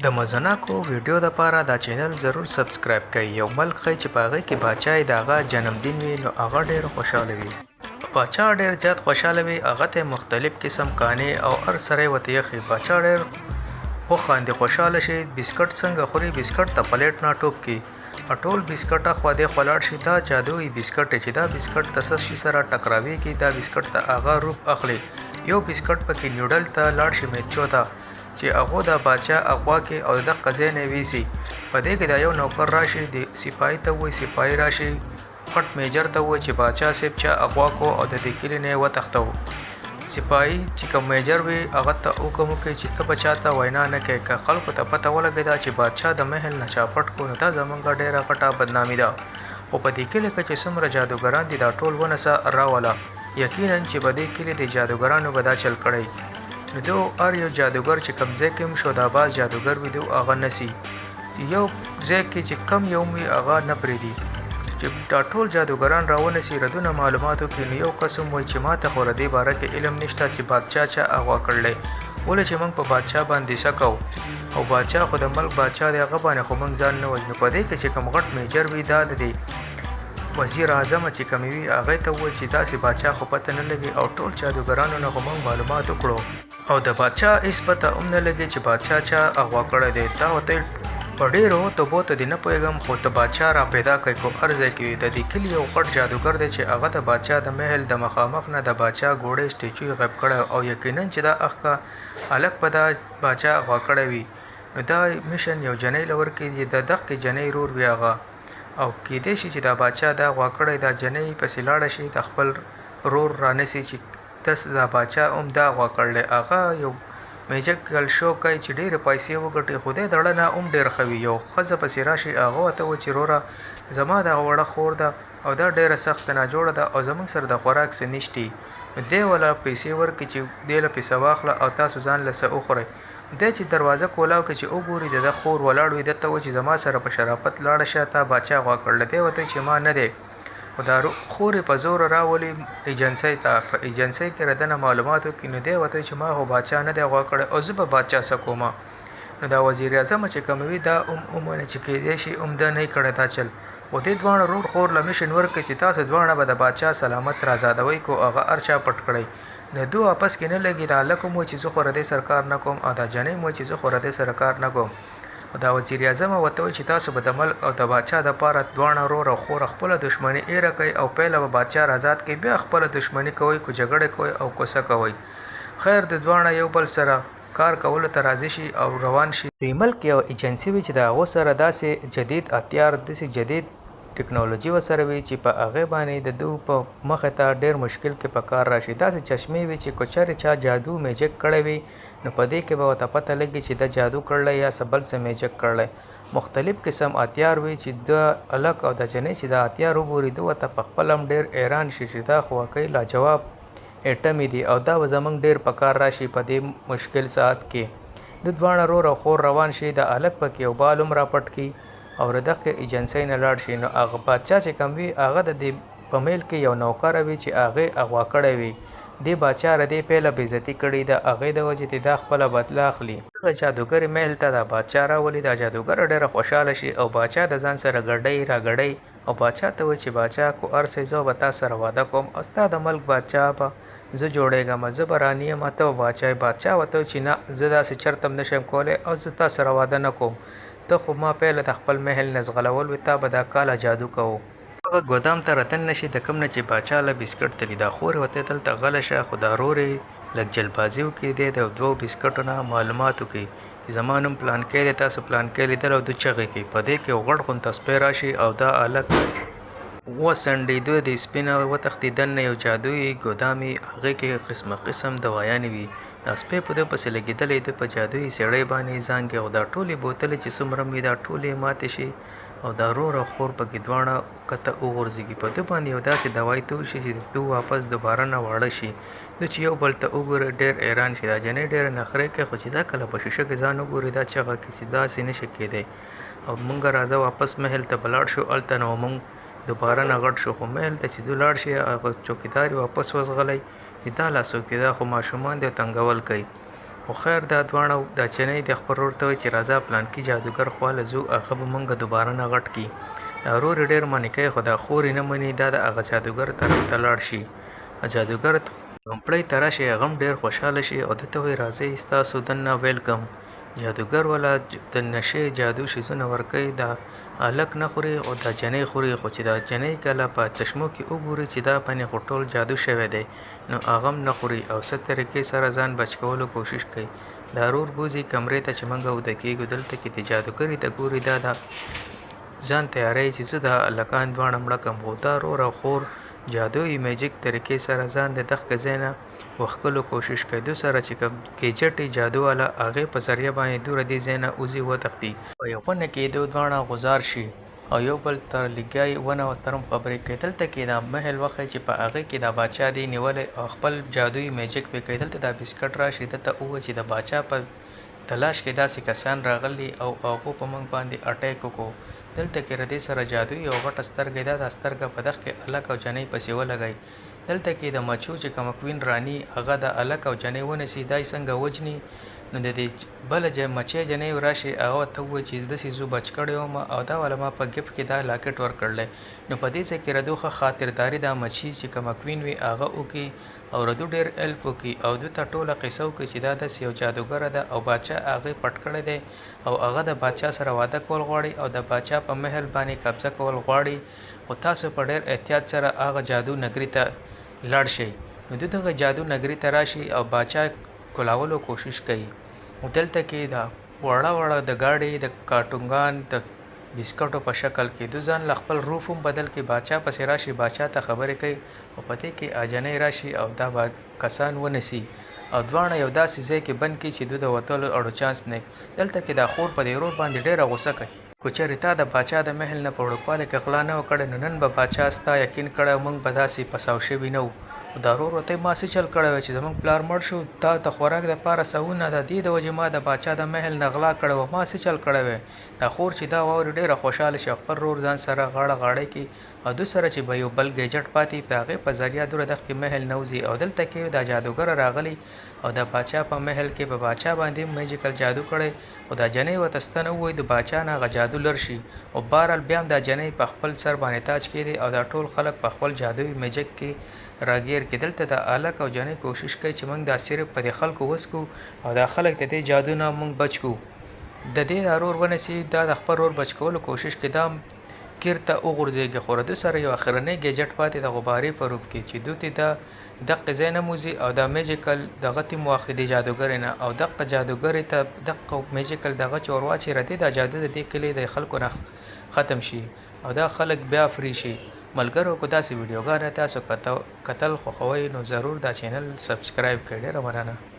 د مزناکو ویډیو دپاره دا چینل ضرور سبسکرایب کړئ. یو ملک ښیي چې په هغې کې باچا یې د هغه جنمدین وي نو هغه ډېر خوشحاله وي. باچا ډېر زیات خوشحاله وي. هغه ته مختلف قسم کانې او هر سره یې ورته یخي. باچا ډېر وخاندي خوشحاله شي. بسکټ څنګه خوري؟ بسکټ ته پلیټ نه ټوپ کړي. ټول بسکټ اخوا دېخوا لاړ شي. دا جادويي بسکټ دی چې دا بسکټ د څه شي سره ټکراویږي دا بسکټ ته هغه روپ اخلي. یو بسکټ پکې نیوډل ته لاړ شي میچو ته چې هغه د باچا اغوا کې او د ځای نه ویسي. په دې کې دا یو نوکر راشي د سپایي ته وایي سپایي راشي پټ میجر ته وایي چې باچا صاحب چا اغوا کو او د دې کلي نه وتښتو. سپایي چې کوم میجر وي هغه ته حکم وکړي چې ته به چاته وینا نه کوې. که خلکو ته پته ولګېده چې باچا د محل نه چا پټ کړو نو دا زموږ ډېره غټه بدنامي ده. خو په دې کلي کې چې څومره جادوګران دي دا ټول ونسه راوله. یقینا چې په دې کلي د جادوګرانو به دا چل کړی نو دو هر یو جادوګر چې کوم ځای کې هم شوداباز جادوګر وي دو هغه نسي. یو ځای کې چې کم یو وي هغه نه پرېږدي چې دا ټول جادوګران راونسي ردونه معلوماتو کې. نو یو کس هم وایي چې ما ته خو د دې باره کې علم نشته چې بادشاه چا اغوا کړلی. ولې چې موږ په بادشاه باندې څه کوو او بادشاه خو د ملک بادشاه دی هغه باندې خو موږ ځان نه وژنو. په دې کې چې کوم غټ میجر وي دا د وزیر اعظم چې کوم وي هغې ته ووایي چې داسې بادشاه خو پته نه لګي او ټول جادوګرانو نه خو موږ معلومات وکړو او د بادشاه هېڅ پته هم نه لګي چې بادشاه چا اغوا کړی دی. دا ورته په ډېرو توبو ته دې نه پوهېږم خو ته بادشاه را پیدا کړئ خو هر ځای کې وي. د دې کلي یو غټ جادوګر دی چې هغه د بادشاه د محل د مخامخ نه د بادشاه ګوړې سټیچو یې غیب کړی او یقینا چې دا اخکه هلک په دا بادشاه اغوا کړی وي. نو دا میشن یو جنۍ له ورکړي چې د دغې جنۍ رور وي هغه او کیدای شي چې دا باچا دا غوا کړی دا جنۍ پسې لاړه شي د خپل رور رانیسي چې داس دا باچا هم دا غوا کړلی. هغه یو میجیکل شو کوي چې ډېرې پیسې وګټي. خدای د اړه نه هم ډېر ښه وي. یو ښځه پسې راشي هغه ورته وایي چې روره زما دا وړه خور ده او دا ډېره سخته ناجوړه ده او زموږ سره د خوراک څه نشتي. نو دی وله پیسې ورکړي چې دې له پیسه واخله او تاسو ځان له څه وخورئ. دی چې دروازه کولاو کې چې وګوري د ده خور ولاړ وي ده ته وایي چې زما سره په شرافت لاړه شه تا باچا غوا کړله. دی ورته چې ما نه دی خو دا خور یې په زور راولي ایجنسۍ ته. په ایجنسۍ کې د نه معلومات وکړي نو دی ورته چې ما خو باچا نه دی غوا کړی او زه به باچا څه کومه. نو دا وزیر اعظم چې کوم وي دا ومني چې کیدای شي هم ده نه کړی دا چل. خو دې دواړه رور خور له میشن ورکړي چې تاسو دواړه به د باچا سلامت رازادوئ کو هغه هر چا پټ کړئ. نو دو واپس کې نه لګي. دا هلک هم وایي چې زه خو ردی سره کار نه کوم او دا جنۍ هم وایي چې زه خو ردی سره کار نه کوم. او دا وزیر اعظم ورته وایي چې تاسو به د ملک او د باچا دپاره دواړه رور او خور خپله دښمني ایره کوئ او پیله به باچا آزاد کوي بیا خپله دښمني کوئ کو جګړې کوئ او کو څه کوئ. خیر د دواړه یو بل سره کار کولو ته راضي شي او روان شي. دوی ملک یو ایجنسي وي چې د هغو سره داسې جدید هتیار داسې جدید ټکنالوژي ورسره وي چې په هغې باندې د دو په مخې ته ډېر مشکل کې په کار راشي. داسې چشمې وي چې که چېرې چا جادو میجک کړی وي نو په دې کې به ورته پته لګي چې دا جادو کړلی یا څه بل څه میجک کړلی. مختلف قسم هتیار وي چې د هلک او د جنۍ چې دا هتیار وګوري ده ورته په خپله هم ډېر حیران شي چې دا خو واقعي لاجواب ایټمې دي او دا به زموږ ډېر په کار راشي په دې مشکل ساعت کې. د دواړه رور او خور روان شي. د هلک پکې یو بال هم راپټ کړي او د دغې ایجنسۍ نه لاړ شي. نو هغه باچا چې کوم وي هغه د دې په میل کې یو نوکره وي چې هغې اغوا کړی وي. دې باچا ردې پیله بېعزتي کړې د هغې د وجې د دا خپله بدله اخلي. دغه جادوګرې محل ته دا باچا راولي. دا جادوګره ډېره خوشحاله شي او باچا د ځان سره ګډۍ راګډۍ او باچا ته وایي چې باچا کو هر څه زه به تا سره واده کوم او ستا د ملک باچا به زه جوړېږم زه به راني یم ته به باچا یې. باچا ورته وایي چې نه زه داسې چرته هم نشم کولی او زه تا سره واده نه کوم. ته خو ما پیله د خپل محل نه ځغلول وي تا به دا کاله جادو کوو. هغه ګودام ته راتن نشي د کوم نه چې باچا له بسکټ تلي. دا خور یې ورته دلته غله شه خو دا رور یې لږ جلبازي وکړي دی د دوو بسکټو نه معلومات وکړي چې زما نوم پلانکی دی تاسو پلانکی لیدل او دوی چغې کوي. په دې کې یو غټ غونته سپی راشي او دا هلک وڅنډېده د سپي نه وتښتي. دننه یو جادويي ګودام یې هغې کې قسمه قسم دوايانې وي. دا سپی په ده پسې لګېدلی ده په جادويي سړی باندې زانګې او دا ټولې بوتلې چې څومره وي دا ټولې ماتې شي او دا رور او خور پکې دواړه کته وغورځېږي. په ده باندې یو داسې دوايي توی شي چې دو واپس دوباره نه واړه شي. نو چې یو بل ته وګوري ډېر حیران شي. دا جنۍ ډېره نخرې کوي خو چې دا کله په شیشه کې ځان وګوري دا چغه کوي چې داسې نشي کېدی. او مونږ راځه واپس محل ته به لاړ شو. هلته نو مونږ دوباره نه غټ شو خو محل ته چې دو لاړ شي هغه چوکیدار واپس وځغلی چې دا لا څوک دی دا خو ماشومان دی تنګول کوي. خو خیر دا دواړه دا جنۍ د خپل ورور ته وایي چې راځه پلانکي جادوګر خواله ځو هغه به موږ دوباره نه غټ کړي. دا ورور یې ډېر منې کوي خو دا خور یې نه مني دا د هغه جادوګر طرف ته لاړ شي. جادوګر لومړی ته راشي هغه هم ډېر خوشحاله شي او ده ته وایي راځئ ستاسو دننه ویلکم. جادوګر والا د نشې جادو شیزونه ورکوي دا هلک نه خوري او دا جنۍ خوري خو چې دا جنۍ کله په چشمو کې وګوري چې دا باندې خو ټول جادو شوی دی نو هغه هم نه خوري او څه طریقې سره ځان بچ کولو کوشش کوي. دا ورور بوځي کمرې ته چې موږ اوده کېږو دلته کې د جادوګرې ته ګوري دا ځان تیاری چې زه دا هلکان دواړه مړه کړم خو دا ورور او خور جادویي میجیک طریقې سره ځان د دغه ځای نه وښکلو کوشش کوي. دوی سره چې کوم ګیجټ جادو والا هغې په ذریعه باندې دوی دې ځای نه وځي وتښتي. په یو ونه کې دوی دواړه غوځار شي او یو بل تر لګیای ونه ورته هم خبرې کوي. دلته کې دا محل وښیي چې په هغې کې دا باچا دی نیولی او خپل جادویي میجیک پرې کوي. دلته دا بسکټ راشي دته ووایي چې د باچا په تلاش کې داسې کسان راغلي او هغو په موږ باندې اټیک وکړو. دلته کې ردې سره جادویي او غټه سترګه ده دا سترګه په دغه کې هلک او جنۍ پسې ولګوي. دلته کې د مچو چې کومه کوین راني هغه د هلک او جنۍ ونیسي دا یې څنګه وجني نو د دې بله مچۍ جنۍ راشي هغه ورته ووایي چې داسې زه بچ کړی وم او دا والا ما په ګفټ کې دا لاکټ ورکړلی. نو په دې ځای کې ردو ښه خاطرداري دا مچي چې کومه کوین وي هغه وکړي او ردو ډېر هیلپ وکړي او دوی ته ټوله قصه وکړي چې دا داسې یو جادوګره ده او باچا هغې پټ کړی دی او هغه د باچا سره واده کول غواړي او د باچا په محل باندې قبضه کول غواړي خو تاسو په ډېر احتیاط سره هغه جادو نګري ته لاړ شئ. نو دوی دغه جادو نګري ته راشي او باچا کولولو کوشش کوي. دلته کې دا وړه د ګاډۍ د کارټونګان د بسکټو په شکل کې دوی ځان له خپل روف هم بدل کې باچا پسې راشي باچا ته خبرې کوي او په دې کې اجنۍ راشي او دا کسان ونیسي او دواړه یو داسې ځای کې بند کړي چې دوی د وتلو اړو چانس نه. دلته کې دا خور په دې ورور باندې ډېره غوسه کوي. که چېرې تا د باچا د محل نه په وړوکوالي کې غلا نه وکړی نو نن به باچا ستا یقین کړی او موږ به داسې پساو شوي نه وو. دا ورور ورته ما څه چل کړی وی چې زموږ پلار مړ شو تا د خوراک دپاره سوونه د دې د وجې ما د باچا د محل نه غلا کړی وه ما څه چل کړی وی. دا خور چې دا واوري ډېره خوشحاله شي خپل ورور ځان سره غاړه غاړی کړي او دوی سره چې به یو بل ګیجټ پاتې په هغې په ذریعه دوی دغې محل نه وځي او دلته کې دا جادوګره راغلي او د باچا په محل کې په باچا باندې میجیکل جادو کړی او دا جنۍ ورته ستنه ووایي د باچا نه هغه جادو لر شي او بهرحال بیا هم دا جنۍ په خپل سر باندې تاج کېدی او دا ټول خلک په خپل جادوي میجیک کې راګیر کې. دلته د هلک او جنۍ کوشش کوي چې موږ دا صرف په دې خلکو وسکو او دا خلک د دې جادو نه موږ بچ کړو. د دې دا ورور ونیسي دا د خپل ورور بچ کولو کوشش کوي دا کیر ته وغورځېږي خو د دوی سره یو اخرنی ګیجټ پاتې د غبارې په روپ کې چې دوی ته دا دغه ځای نه موځي او دا میجیکل دغه ته هم واخلي د جادوګرې نه او دغه جادوګرې ته دغه میجیکل دغه چې ور واچوي ردې دا جادو د دې کلي د خلکو نه ختم شي او دا خلک بیا فری شي. ملګرو که داسې ویډیوګانې تاسو کتل خوښوئ نو ضرور دا چینل سبسکرایب کړئ. ډېره مننه.